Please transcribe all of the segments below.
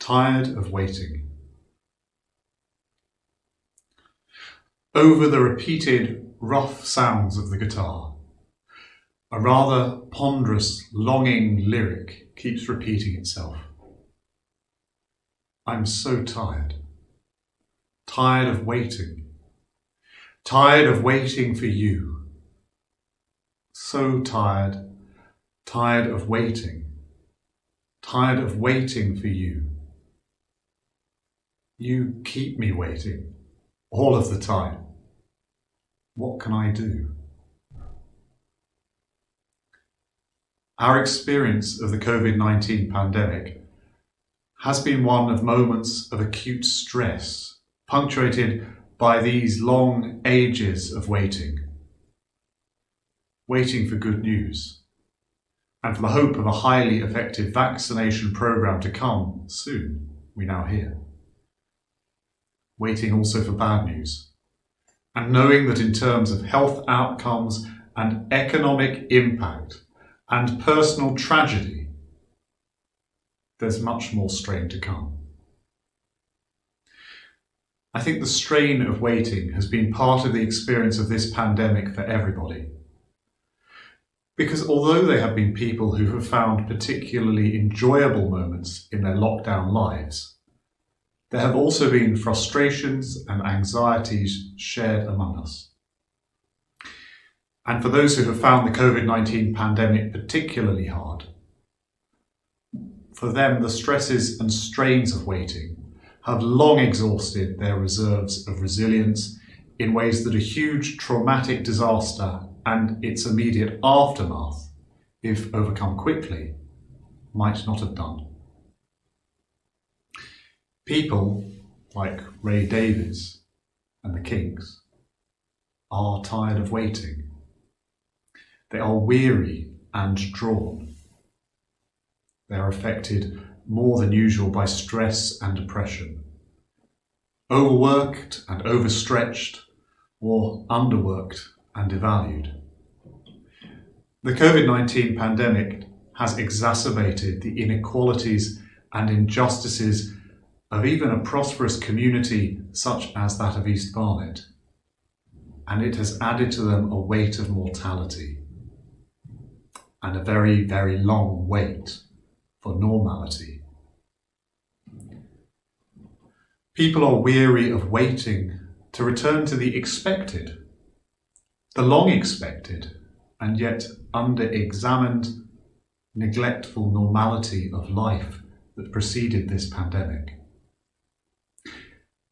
Tired of waiting. Over the repeated rough sounds of the guitar, a rather ponderous, longing lyric keeps repeating itself. I'm so tired. Tired of waiting. Tired of waiting for you. So tired. Tired of waiting. Tired of waiting for you. You keep me waiting all of the time. What can I do? Our experience of the COVID-19 pandemic has been one of moments of acute stress, punctuated by these long ages of waiting. Waiting for good news, and for the hope of a highly effective vaccination programme to come soon, we now hear. Waiting also for bad news, and knowing that in terms of health outcomes and economic impact and personal tragedy, there's much more strain to come. I think the strain of waiting has been part of the experience of this pandemic for everybody. Because although there have been people who have found particularly enjoyable moments in their lockdown lives, there have also been frustrations and anxieties shared among us. And for those who have found the COVID-19 pandemic particularly hard, for them the stresses and strains of waiting have long exhausted their reserves of resilience in ways that a huge traumatic disaster and its immediate aftermath, if overcome quickly, might not have done. People like Ray Davies and the Kinks are tired of waiting. They are weary and drawn. They are affected more than usual by stress and depression, overworked and overstretched, or underworked and devalued. The COVID-19 pandemic has exacerbated the inequalities and injustices of even a prosperous community such as that of East Barnet, and it has added to them a weight of mortality and a very, very long wait for normality. People are weary of waiting to return to the expected, the long expected, and yet under-examined, neglectful normality of life that preceded this pandemic.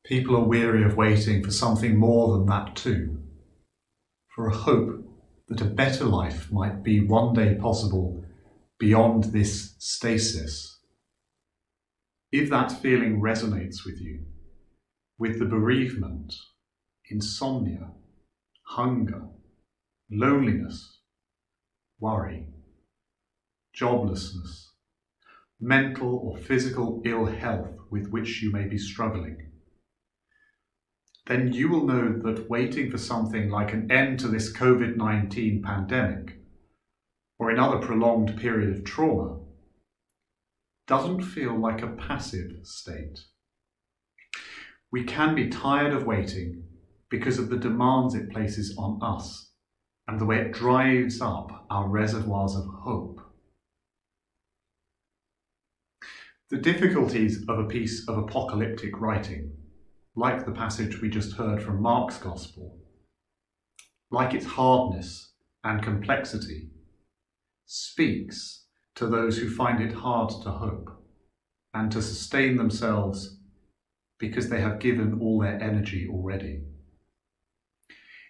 People are weary of waiting for something more than that too, for a hope that a better life might be one day possible beyond this stasis. If that feeling resonates with you, with the bereavement, insomnia, hunger, loneliness, worry, joblessness, mental or physical ill health with which you may be struggling, then you will know that waiting for something like an end to this COVID-19 pandemic or another prolonged period of trauma doesn't feel like a passive state. We can be tired of waiting because of the demands it places on us and the way it drives up our reservoirs of hope. The difficulties of a piece of apocalyptic writing, like the passage we just heard from Mark's Gospel, like its hardness and complexity, speaks to those who find it hard to hope and to sustain themselves because they have given all their energy already.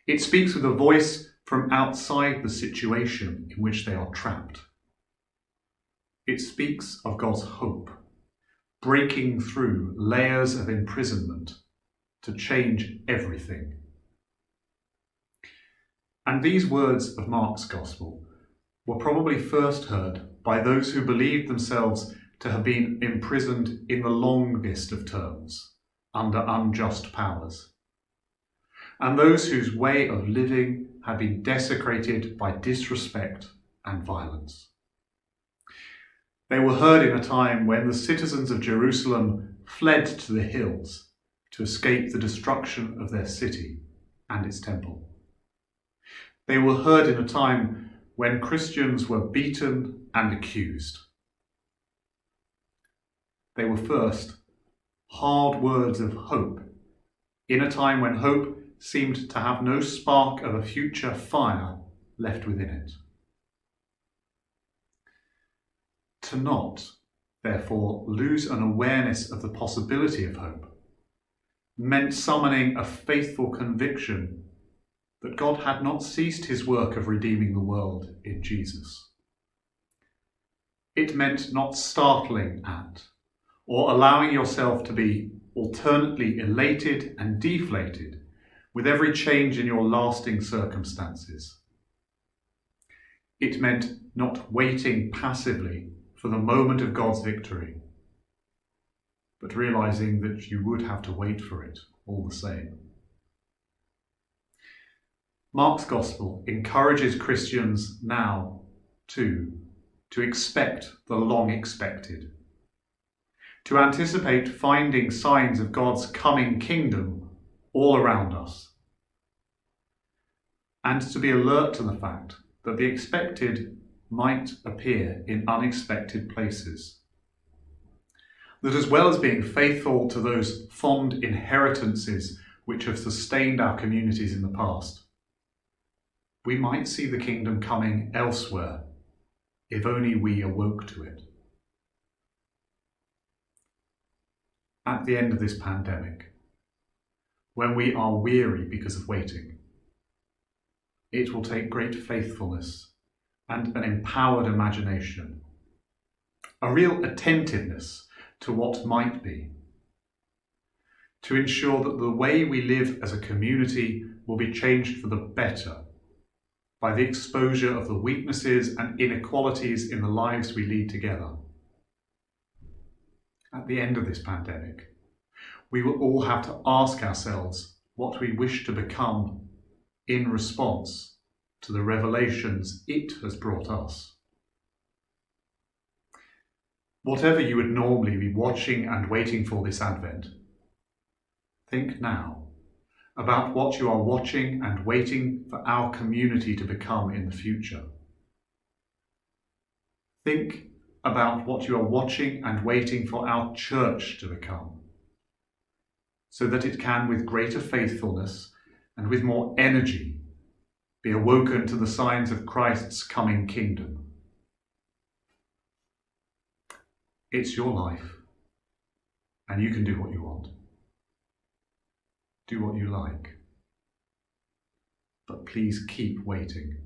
It speaks with a voice from outside the situation in which they are trapped. It speaks of God's hope, breaking through layers of imprisonment to change everything. And these words of Mark's Gospel were probably first heard by those who believed themselves to have been imprisoned in the longest of terms under unjust powers, and those whose way of living had been desecrated by disrespect and violence. They were heard in a time when the citizens of Jerusalem fled to the hills to escape the destruction of their city and its temple. They were heard in a time when Christians were beaten and accused. They were first hard words of hope in a time when hope seemed to have no spark of a future fire left within it. To not, therefore, lose an awareness of the possibility of hope meant summoning a faithful conviction that God had not ceased his work of redeeming the world in Jesus. It meant not startling at or allowing yourself to be alternately elated and deflated with every change in your lasting circumstances. It meant not waiting passively for the moment of God's victory, but realizing that you would have to wait for it all the same. Mark's Gospel encourages Christians now, too, to expect the long expected, to anticipate finding signs of God's coming kingdom all around us, and to be alert to the fact that the expected might appear in unexpected places. That as well as being faithful to those fond inheritances which have sustained our communities in the past, we might see the kingdom coming elsewhere if only we awoke to it. At the end of this pandemic, when we are weary because of waiting, it will take great faithfulness and an empowered imagination, a real attentiveness to what might be, to ensure that the way we live as a community will be changed for the better by the exposure of the weaknesses and inequalities in the lives we lead together. At the end of this pandemic, we will all have to ask ourselves what we wish to become in response to the revelations it has brought us. Whatever you would normally be watching and waiting for this Advent, think now about what you are watching and waiting for our community to become in the future. Think about what you are watching and waiting for our church to become, so that it can, with greater faithfulness and with more energy, be awoken to the signs of Christ's coming kingdom. It's your life, and you can do what you want. Do what you like. But please keep waiting.